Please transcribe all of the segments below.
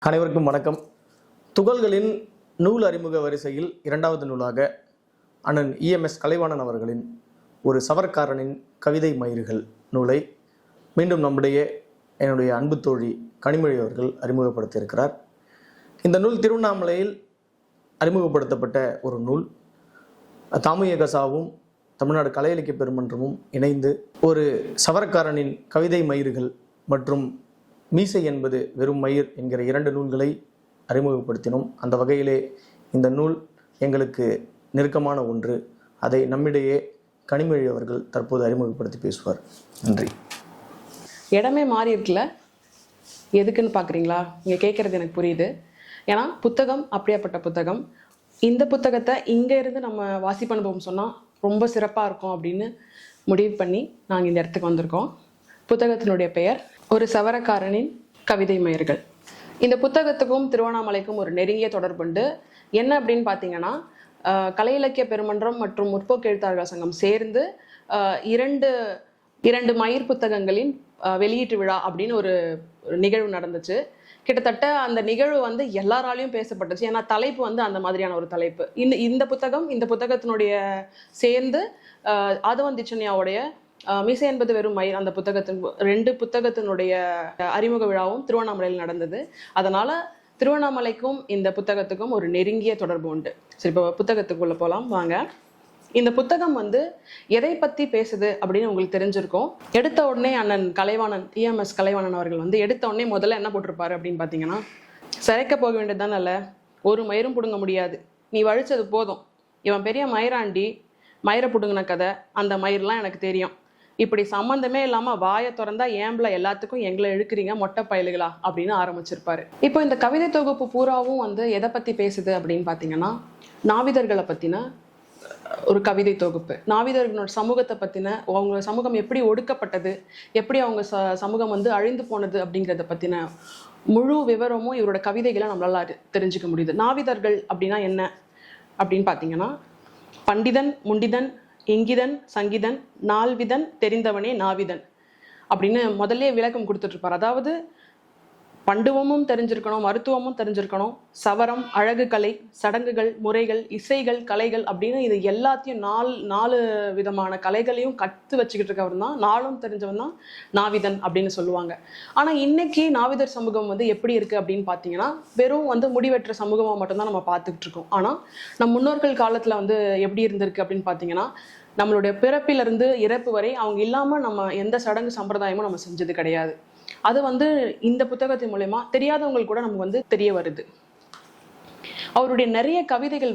அனைவருக்கும் வணக்கம். துகள்களின் நூல் அறிமுக வரிசையில் இரண்டாவது நூலாக அண்ணன் EMS கலைவாணன் அவர்களின் ஒரு சவர்க்காரனின் கவிதை மயிர்கள் நூலை மீண்டும் என்னுடைய அன்பு தோழி கனிமொழி அவர்கள் அறிமுகப்படுத்தியிருக்கிறார். இந்த நூல் திருவண்ணாமலையில் அறிமுகப்படுத்தப்பட்ட ஒரு நூல். தாமுயகசாவும் தமிழ்நாடு கலை இலக்கிய பெருமன்றமும் இணைந்து ஒரு சவர்க்காரனின் கவிதை மயிர்கள் மற்றும் மீசை என்பது வெறும் மயிர் என்கிற இரண்டு நூல்களை அறிமுகப்படுத்தினோம். அந்த வகையிலே இந்த நூல் எங்களுக்கு நெருக்கமான ஒன்று. அதை நம்மிடையே கனிமொழி அவர்கள் தற்போது அறிமுகப்படுத்தி பேசுவார். நன்றி. இடமே மாறி இருக்குல்ல, எதுக்குன்னு பார்க்குறீங்களா? நீங்கள் கேட்குறது எனக்கு புரியுது. ஏன்னா புத்தகம் அப்படியாப்பட்ட புத்தகம். இந்த புத்தகத்தை இங்கே இருந்து நம்ம வாசிப்பு அனுபவம் சொன்னால் ரொம்ப சிறப்பாக இருக்கும் அப்படின்னு முடிவு பண்ணி நாங்கள் இந்த இடத்துக்கு வந்திருக்கோம். புத்தகத்தினுடைய பெயர் ஒரு சவரக்காரனின் கவிதை மயிர்கள். இந்த புத்தகத்துக்கும் திருவண்ணாமலைக்கும் ஒரு நெருங்கிய தொடர்புண்டு. என்ன அப்படின்னு பார்த்தீங்கன்னா, கலை இலக்கிய பெருமன்றம் மற்றும் முற்போக்கு எழுத்தாளர்கள் சங்கம் சேர்ந்து இரண்டு மயிர் புத்தகங்களின் வெளியீட்டு விழா அப்படின்னு ஒரு நிகழ்வு நடந்துச்சு. கிட்டத்தட்ட அந்த நிகழ்வு எல்லாராலையும் பேசப்பட்டுச்சு. ஏன்னா தலைப்பு அந்த மாதிரியான ஒரு தலைப்பு. இந்த புத்தகத்தினுடைய சேர்ந்து ஆதவன் திச்சன்யாவுடைய மீசை என்பது வெறும் மயிர் அந்த ரெண்டு புத்தகத்தினுடைய அறிமுக விழாவும் திருவண்ணாமலையில் நடந்தது. அதனால திருவண்ணாமலைக்கும் இந்த புத்தகத்துக்கும் ஒரு நெருங்கிய தொடர்பு உண்டு. சரி, இப்போ புத்தகத்துக்குள்ள போகலாம் வாங்க. இந்த புத்தகம் எதை பத்தி பேசுது அப்படின்னு உங்களுக்கு தெரிஞ்சிருக்கும். எடுத்த உடனே அண்ணன் கலைவாணன் EMS கலைவாணன் அவர்கள் எடுத்த உடனே முதல்ல என்ன போட்டிருப்பாரு அப்படின்னு பார்த்தீங்கன்னா, சிறைக்க போக வேண்டியதுதானே, இல்லை ஒரு மயிரும் பிடுங்க முடியாது, நீ வழிச்சது போதும், இவன் பெரிய மயிராண்டி, மயிரை பிடுங்கின கதை, அந்த மயிரெலாம் எனக்கு தெரியும், இப்படி சம்மந்தமே இல்லாமல் வாயை திறந்தா ஏம்பல எல்லாத்துக்கும் எங்களை இழுக்கிறீங்க மொட்டை பயலுகளா அப்படின்னு ஆரம்பிச்சிருப்பாரு. இப்போ இந்த கவிதை தொகுப்பு பூராவும் எதை பற்றி பேசுது அப்படின்னு பார்த்தீங்கன்னா, நாவிதர்களை பற்றின ஒரு கவிதை தொகுப்பு. நாவிதர்களோட சமூகத்தை பற்றின, அவங்க சமூகம் எப்படி ஒடுக்கப்பட்டது, எப்படி அவங்க சமூகம் அழிந்து போனது அப்படிங்கிறத பற்றின முழு விவரமும் இவரோட கவிதைகளை நம்மளால தெரிஞ்சுக்க முடியுது. நாவிதர்கள் அப்படின்னா என்ன அப்படின்னு பார்த்தீங்கன்னா, பண்டிதன், முண்டிதன், இங்கிதன், சங்கிதன், நால்விதன், தெரிந்தவனே நாவிதன் அப்படின்னு முதல்ல விளக்கம் கொடுத்துட்டு இருப்பார். அதாவது பண்டுவமும் தெரிஞ்சிருக்கணும், மருத்துவமும் தெரிஞ்சிருக்கணும், சவரம், அழகு கலை, சடங்குகள், முறைகள், இசைகள், கலைகள் அப்படின்னு இது எல்லாத்தையும் நாலு விதமான கலைகளையும் கற்று வச்சுக்கிட்டு இருக்கவர் தான், நாளும் தெரிஞ்சவன் தான் நாவிதன் அப்படின்னு சொல்லுவாங்க. ஆனால் இன்னைக்கு நாவிதர் சமூகம் எப்படி இருக்கு அப்படின்னு பார்த்தீங்கன்னா, வெறும் முடிவெற்ற சமூகமாக மட்டும்தான் நம்ம பார்த்துக்கிட்டு இருக்கோம். ஆனால் நம் முன்னோர்கள் காலத்தில் எப்படி இருந்திருக்கு அப்படின்னு பார்த்தீங்கன்னா, நம்மளுடைய பிறப்பிலிருந்து இறப்பு வரை அவங்க இல்லாமல் நம்ம எந்த சடங்கு சம்பிரதாயமும் நம்ம செஞ்சது கிடையாது. அது இந்த புத்தகத்தின் மூலமா தெரியாதவங்களுக்கு கூட நமக்கு தெரிய வருது. அவருடைய நிறைய கவிதைகள்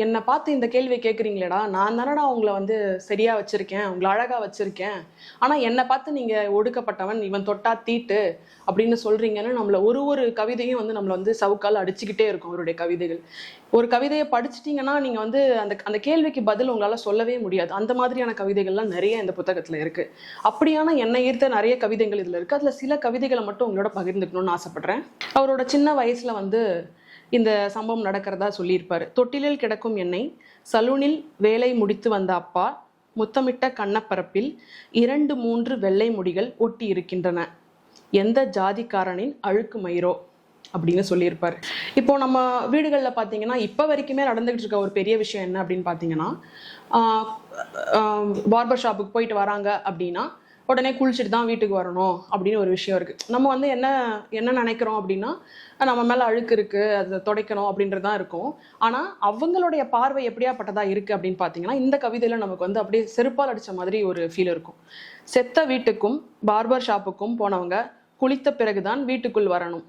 என்னை பார்த்து இந்த கேள்வியை கேட்குறீங்களேடா, நான் தானடா உங்களை சரியா வச்சிருக்கேன், உங்களை அழகா வச்சிருக்கேன், ஆனா என்னை பார்த்து நீங்க ஒடுக்கப்பட்டவன், இவன் தொட்டா தீட்டு அப்படின்னு சொல்றீங்கன்னு நம்மள ஒரு கவிதையும் நம்மள சவுக்கால் அடிச்சுக்கிட்டே இருக்கும். அவருடைய கவிதைகள், ஒரு கவிதையை படிச்சிட்டிங்கன்னா நீங்க அந்த கேள்விக்கு பதில் உங்களால சொல்லவே முடியாது. அந்த மாதிரியான கவிதைகள்லாம் நிறைய இந்த புத்தகத்துல இருக்கு. அப்படியான என்னை ஈர்த்த நிறைய கவிதைகள் இதுல இருக்கு. அதுல சில கவிதைகளை மட்டும் உங்களோட பகிர்ந்துக்கணும்னு ஆசைப்படுறேன். அவரோட சின்ன வயசுல இந்த சம்பவம் நடக்கிறதா சொல்லியிருப்பாரு. தொட்டிலில் கிடக்கும் என்னை சலூனில் வேலை முடித்து வந்த அப்பா முத்தமிட்ட கண்ணப்பரப்பில் 2-3 வெள்ளை முடிகள் ஒட்டி இருக்கின்றன, எந்த ஜாதிக்காரனின் அழுக்கு மயிரோ அப்படின்னு சொல்லியிருப்பாரு. இப்போ நம்ம வீடுகளில் பார்த்தீங்கன்னா இப்போ வரைக்குமே நடந்துகிட்டு இருக்க ஒரு பெரிய விஷயம் என்ன அப்படின்னு பார்த்தீங்கன்னா, பார்பர் ஷாப்புக்கு போயிட்டு வராங்க அப்படின்னா உடனே குளிச்சுட்டு தான் வீட்டுக்கு வரணும் அப்படின்னு ஒரு விஷயம் இருக்குது. நம்ம என்ன நினைக்கிறோம் அப்படின்னா, நம்ம மேலே அழுக்கு இருக்குது, அதை துடைக்கணும் அப்படின்றதான் இருக்கும். ஆனால் அவங்களுடைய பார்வை எப்படியாப்பட்டதா இருக்குது அப்படின்னு பார்த்தீங்கன்னா, இந்த கவிதையில் நமக்கு அப்படியே செருப்பால் அடித்த மாதிரி ஒரு ஃபீல் இருக்கும். செத்த வீட்டுக்கும் பார்பர் ஷாப்புக்கும் போனவங்க குளித்த பிறகுதான் வீட்டுக்குள் வரணும்,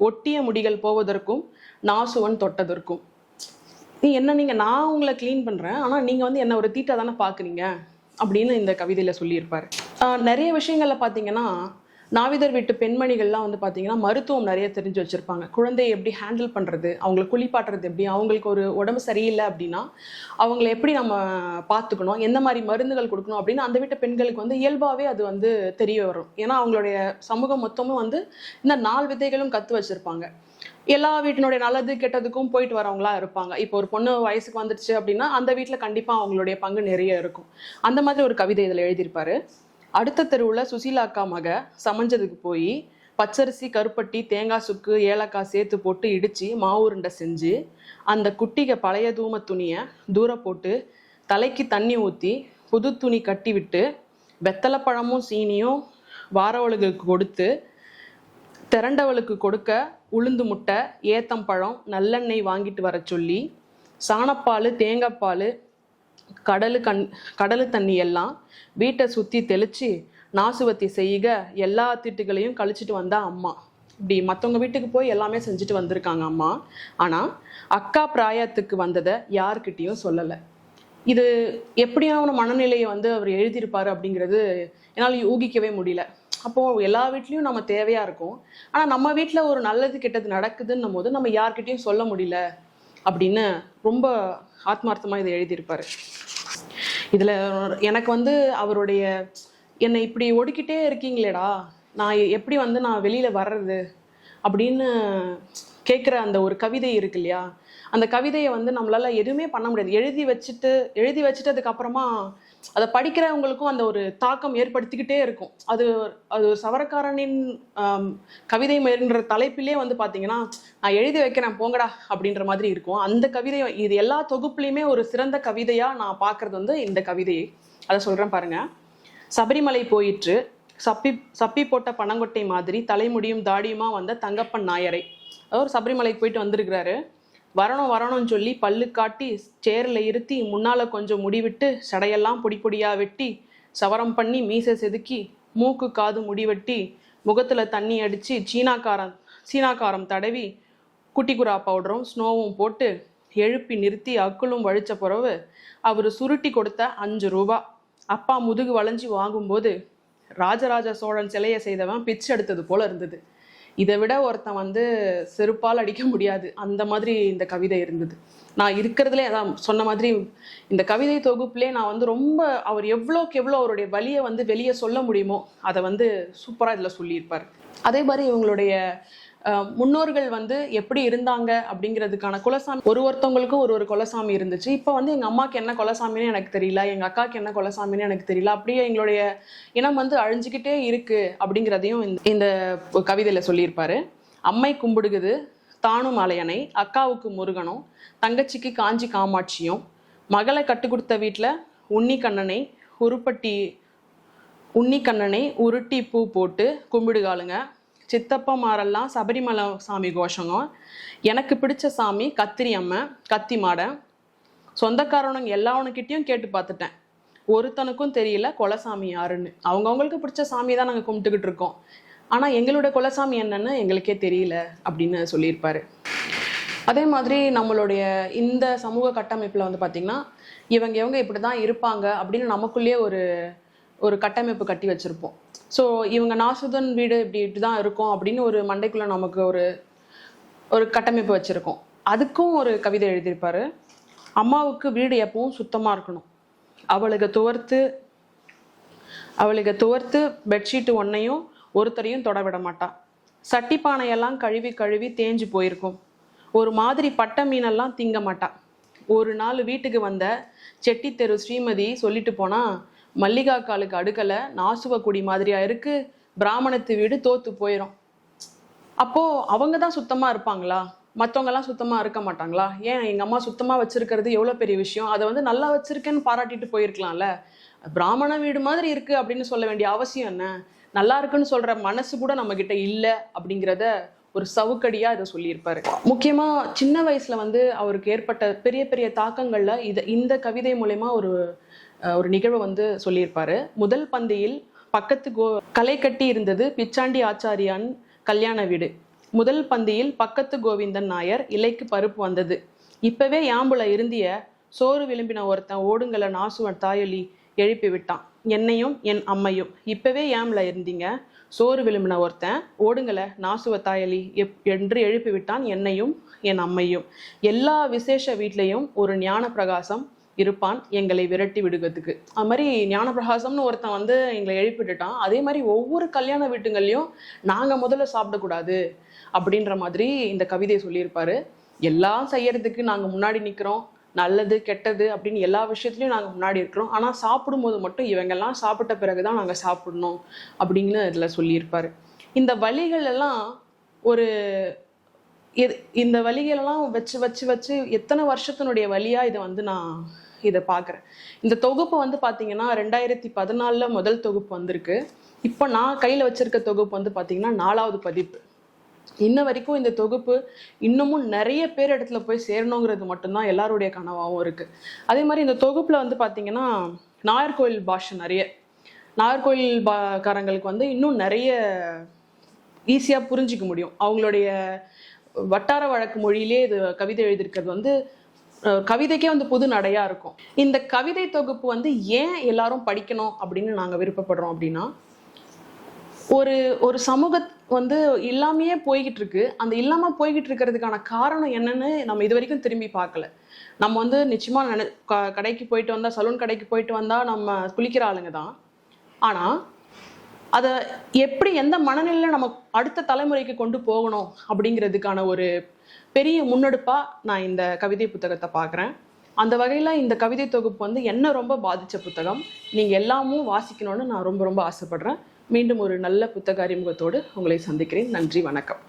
ஒட்டிய முடிகள் போவதற்கும் நாசுவன் தொட்டதற்கும். நான் உங்களை க்ளீன் பண்ணுறேன், ஆனால் நீங்கள் என்ன ஒரு தீட்டை தானே பார்க்குறீங்க அப்படின்னு இந்த கவிதையில் சொல்லியிருப்பார். நிறைய விஷயங்கள்ல பார்த்தீங்கன்னா, நாவிதர் வீட்டு பெண்மணிகள்லாம் பார்த்தீங்கன்னா மருத்துவம் நிறைய தெரிஞ்சு வச்சுருப்பாங்க. குழந்தையை எப்படி ஹேண்டில் பண்ணுறது, அவங்களை குளிப்பாட்டுறது எப்படி, அவங்களுக்கு ஒரு உடம்பு சரியில்லை அப்படின்னா அவங்கள எப்படி நம்ம பார்த்துக்கணும், எந்த மாதிரி மருந்துகள் கொடுக்கணும் அப்படின்னு அந்த வீட்டு பெண்களுக்கு இயல்பாகவே அது தெரிய வரும். ஏன்னா அவங்களுடைய சமூகம் மொத்தமும் இந்த 4 விதைகளும் கற்று வச்சுருப்பாங்க. எல்லா வீட்டினுடைய நல்லது கெட்டதுக்கும் போயிட்டு வரவங்களா இருப்பாங்க. இப்போ ஒரு பொண்ணு வயசுக்கு வந்துடுச்சு அப்படின்னா அந்த வீட்டில் கண்டிப்பாக அவங்களுடைய பங்கு நிறைய இருக்கும். அந்த மாதிரி ஒரு கவிதை இதில் எழுதியிருப்பாரு. அடுத்த தெருவில் சுசீலா அக்கா மக சமைஞ்சதுக்கு போய் பச்சரிசி, கருப்பட்டி, தேங்காய் சுக்கு, ஏலக்காய் சேர்த்து போட்டு இடித்து மாவுருண்டை செஞ்சு அந்த குட்டிக பழைய தூம துணியை தூர போட்டு தலைக்கு தண்ணி ஊற்றி புது துணி கட்டி விட்டு வெத்தலைப்பழமும் சீனியும் வாரவளுக்கு கொடுத்து திரண்டவளுக்கு கொடுக்க உளுந்து முட்டை, ஏத்தம்பழம், நல்லெண்ணெய் வாங்கிட்டு வர சொல்லி சாணப்பால், தேங்காய்ப்பால், கடலு தண்ணி எல்லாம் வீட்டை சுற்றி தெளித்து நாசுவத்தி செய்க எல்லா திட்டுகளையும் கழிச்சிட்டு வந்தா அம்மா. இப்படி மற்றவங்க வீட்டுக்கு போய் எல்லாமே செஞ்சுட்டு வந்திருக்காங்க அம்மா. ஆனால் அக்கா பிராயத்துக்கு வந்ததை யார்கிட்டையும் சொல்லலை. இது எப்படியான மனநிலையை வந்து அவர் எழுதியிருப்பார் அப்படிங்கிறது என்னால் ஊகிக்கவே முடியல. அப்போது எல்லா வீட்லேயும் நம்ம தேவையாக இருக்கும், ஆனால் நம்ம வீட்டில் ஒரு நல்லது கெட்டது நடக்குதுன்னும் போது நம்ம யார்கிட்டையும் சொல்ல முடியல அப்படின்னு ரொம்ப ஆத்மார்த்தமாக இதை எழுதியிருப்பார். இதில் எனக்கு வந்து அவருடைய என்னை இப்படி ஒடுக்கிட்டே இருக்கீங்களேடா, நான் எப்படி வந்து நான் வெளியில் வர்றது அப்படின்னு கேட்குற அந்த ஒரு கவிதை இருக்கு இல்லையா, அந்த கவிதையை வந்து நம்மளால் எதுவுமே பண்ண முடியாது. எழுதி வச்சுட்டு அதுக்கப்புறமா அதை படிக்கிறவங்களுக்கும் அந்த ஒரு தாக்கம் ஏற்படுத்திக்கிட்டே இருக்கும். அது சவரக்காரனின் கவிதை மயிர்ன்ற தலைப்பிலே வந்து பார்த்தீங்கன்னா, நான் எழுதி வைக்கிறேன் போங்கடா அப்படின்ற மாதிரி இருக்கும். அந்த கவிதை இது எல்லா தொகுப்புலையுமே ஒரு சிறந்த கவிதையாக நான் பார்க்குறது வந்து இந்த கவிதையை. அதை சொல்கிறேன் பாருங்க. சபரிமலை போயிற்று சப்பி போட்ட பனங்கொட்டை மாதிரி தலைமுடியும் தாடியுமா வந்த தங்கப்பன் நாயரை. அவர் சபரிமலைக்கு போயிட்டு வந்திருக்கிறாரு. வரணும்னு சொல்லி பல்லு காட்டி சேரில் இருத்தி முன்னால் கொஞ்சம் முடிவிட்டு சடையெல்லாம் பொடியாக வெட்டி சவரம் பண்ணி மீசை செதுக்கி மூக்கு காது முடிவெட்டி முகத்தில் தண்ணி அடித்து சீனாக்காரம் தடவி குட்டிக்குரா பவுடரும் ஸ்னோவும் போட்டு எழுப்பி நிறுத்தி அக்குளும் வழித்த பிறகு அவர் சுருட்டி கொடுத்த 5 ரூபா அப்பா முதுகு வளைஞ்சி வாங்கும்போது ராஜராஜ சோழன் சிலையை செய்தவன் பிச்சு எடுத்தது போல இருந்தது. இதை விட ஒருத்தன் வந்து செருப்பால் அடிக்க முடியாது, அந்த மாதிரி இந்த கவிதை இருந்தது. நான் இருக்கிறதுலே அதான் சொன்ன மாதிரி இந்த கவிதை தொகுப்புலே நான் வந்து ரொம்ப அவர் எவ்வளோக்கு எவ்வளோ அவருடைய வலியை வந்து வெளியே சொல்ல முடியுமோ அதை வந்து சூப்பராக இதில் சொல்லியிருப்பார். அதே மாதிரி இவங்களுடைய முன்னோர்கள் வந்து எப்படி இருந்தாங்க அப்படிங்கிறதுக்கான குலசாமி ஒருத்தவங்களுக்கும் ஒரு குலசாமி இருந்துச்சு. இப்போ வந்து எங்கள் அம்மாவுக்கு என்ன குலசாமின்னு எனக்கு தெரியல, எங்கள் அக்காவுக்கு என்ன குலசாமின்னு எனக்கு தெரியல, அப்படியே எங்களுடைய இனம் வந்து அழிஞ்சிக்கிட்டே இருக்கு அப்படிங்கிறதையும் இந்த கவிதையில் சொல்லியிருப்பாரு. அம்மை கும்பிடுகுது தானும் அலையனை, அக்காவுக்கு முருகனும், தங்கச்சிக்கு காஞ்சி காமாட்சியும், மகளை கட்டு கொடுத்த வீட்டில் உன்னி கண்ணனை உருட்டி பூ போட்டு கும்பிடுகாலுங்க. சித்தப்பா மாரெல்லாம் சபரிமலை சாமி கோஷங்க. எனக்கு பிடிச்ச சாமி கத்திரி அம்மை கத்தி மாட. சொந்தக்காரனுங்க எல்லாவனுக்கிட்டையும் கேட்டு பார்த்துட்டேன், ஒருத்தனுக்கும் தெரியல குலசாமி யாருன்னு. அவங்கவுங்களுக்கு பிடிச்ச சாமி தான் நாங்கள் கும்பிட்டுக்கிட்டு இருக்கோம், ஆனால் எங்களோட குலசாமி என்னன்னு எங்களுக்கே தெரியல அப்படின்னு சொல்லியிருப்பாரு. அதே மாதிரி நம்மளுடைய இந்த சமூக கட்டமைப்பில் வந்து பார்த்திங்கன்னா இவங்க இப்படி தான் இருப்பாங்க அப்படின்னு நமக்குள்ளேயே ஒரு கட்டமைப்பு கட்டி வச்சுருப்போம். ஸோ இவங்க நாசுதன் வீடு இப்படி தான் இருக்கும் அப்படின்னு ஒரு மண்டைக்குள்ளே நமக்கு ஒரு கட்டமைப்பு வச்சுருக்கோம். அதுக்கும் ஒரு கவிதை எழுதியிருப்பார். அம்மாவுக்கு வீடு எப்பவும் சுத்தமாக இருக்கணும், அவளுக்கு துவர்த்து பெட்ஷீட்டு ஒன்றையும் ஒருத்தரையும் தொட விட மாட்டா. சட்டி பானையெல்லாம் கழுவி தேஞ்சு போயிருக்கும். ஒரு மாதிரி பட்டை மீனெல்லாம் திங்க மாட்டா. ஒரு நாள் வீட்டுக்கு வந்த செட்டி தெரு ஸ்ரீமதி சொல்லிட்டு போனால், மல்லிகா காலுக்கு அடுக்கலை நாசுவ குடி மாதிரியா இருக்கு, பிராமணத்து வீடு தோத்து போயிடும். அப்போது அவங்க தான் சுத்தமாக இருப்பாங்களா, மற்றவங்கெல்லாம் சுத்தமாக இருக்க மாட்டாங்களா? ஏன் எங்கள் அம்மா சுத்தமாக வச்சுருக்கிறது எவ்வளோ பெரிய விஷயம், அதை வந்து நல்லா வச்சுருக்கேன்னு பாராட்டிட்டு போயிருக்கலாம்ல. பிராமண வீடு மாதிரி இருக்குது அப்படின்னு சொல்ல வேண்டிய அவசியம் என்ன? நல்லா இருக்குன்னு சொல்கிற மனசு கூட நம்மக்கிட்ட இல்லை அப்படிங்கிறத ஒரு சவுக்கடியாக இதை சொல்லியிருப்பாரு. முக்கியமாக சின்ன வயசில் வந்து அவருக்கு ஏற்பட்ட பெரிய பெரிய தாக்கங்களில் இந்த கவிதை மூலயமா ஒரு நிகழ்வை வந்து சொல்லியிருப்பாரு. முதல் பந்தியில் பக்கத்து களை கட்டி இருந்தது பிச்சாண்டி ஆச்சாரியான் கல்யாண வீடு. முதல் பந்தியில் பக்கத்து கோவிந்தன் நாயர் இலைக்கு பருப்பு வந்தது. இப்பவே யாம்புல இருந்திய சோறு விளிம்பின ஒருத்தன் ஓடுங்கள நாசுவன் தாயொலி எழுப்பி விட்டான், என்னையும் என் அம்மையும். இப்பவே யாம்புல இருந்தீங்க, சோறு விளிம்பின ஒருத்தன் ஓடுங்கள நாசுவ தாயலி என்று எழுப்பி விட்டான், என்னையும் என் அம்மையும். எல்லா விசேஷ வீட்லேயும் ஒரு ஞான பிரகாசம் இருப்பான் எங்களை விரட்டி விடுகிறதுக்கு. அது மாதிரி ஞான பிரகாசம்னு ஒருத்தன் வந்து எங்களை எழுப்பிட்டுட்டான். அதே மாதிரி ஒவ்வொரு கல்யாண வீட்டுங்கள்லையும் நாங்கள் முதல்ல சாப்பிடக்கூடாது அப்படின்ற மாதிரி இந்த கவிதையை சொல்லியிருப்பாரு. எல்லாம் செய்யறதுக்கு நாங்கள் முன்னாடி நிற்கிறோம், நல்லது கெட்டது அப்படின்னு எல்லா விஷயத்துலையும் நாங்கள் முன்னாடி இருக்கிறோம். ஆனால் சாப்பிடும்போது மட்டும் இவங்கெல்லாம் சாப்பிட்ட பிறகு தான் நாங்கள் சாப்பிடணும் அப்படின்னு இதில் சொல்லியிருப்பாரு. இந்த வழிகள் எல்லாம் ஒரு இந்த வழிகளெல்லாம் வச்சு வச்சு வச்சு எத்தனை வருஷத்தினுடைய வழியாக இதை வந்து நான் இதை பார்க்குறேன். இந்த தொகுப்பு வந்து பார்த்தீங்கன்னா 2014 முதல் தொகுப்பு வந்திருக்கு. இப்போ நான் கையில் வச்சிருக்க தொகுப்பு வந்து பார்த்தீங்கன்னா 4வது பதிப்பு. இன்ன வரைக்கும் இந்த தொகுப்பு இன்னமும் நிறைய பேர் இடத்துல போய் சேரணுங்கிறது மட்டும்தான் எல்லாருடைய கனவாகவும் இருக்குது. அதே மாதிரி இந்த தொகுப்பில் வந்து பார்த்தீங்கன்னா நாகர்கோவில் பாஷை நிறைய நாகர்கோவில் காரங்களுக்கு வந்து இன்னும் நிறைய ஈஸியாக புரிஞ்சிக்க முடியும். அவங்களுடைய வட்டார வழக்கு மொழியிலே இது கவிதை எழுதியிருக்கிறது வந்து கவிதைக்கே வந்து புது நடையாக இருக்கும். இந்த கவிதை தொகுப்பு வந்து ஏன் எல்லாரும் படிக்கணும் அப்படின்னு நாங்கள் விருப்பப்படுறோம் அப்படின்னா, ஒரு சமூக வந்து இல்லாமையே போய்கிட்டு இருக்கு. அந்த இல்லாமல் போய்கிட்டு இருக்கிறதுக்கான காரணம் என்னன்னு நம்ம இது வரைக்கும் திரும்பி பார்க்கல. நம்ம வந்து நிச்சயமாக கடைக்கு போயிட்டு வந்தால், சலூன் கடைக்கு போயிட்டு வந்தால் நம்ம குளிக்கிற ஆளுங்க தான். ஆனால் அதை எப்படி எந்த மனநிலையில் நம்ம அடுத்த தலைமுறைக்கு கொண்டு போகணும் அப்படிங்கிறதுக்கான ஒரு பெரிய முன்னெடுப்பாக நான் இந்த கவிதை புத்தகத்தை பார்க்குறேன். அந்த வகையில் இந்த கவிதை தொகுப்பு வந்து என்ன ரொம்ப பாதித்த புத்தகம். நீங்கள் எல்லாமும் வாசிக்கணும்னு நான் ரொம்ப ரொம்ப ஆசைப்படுறேன். மீண்டும் ஒரு நல்ல புத்தக அறிமுகத்தோடு உங்களை சந்திக்கிறேன். நன்றி, வணக்கம்.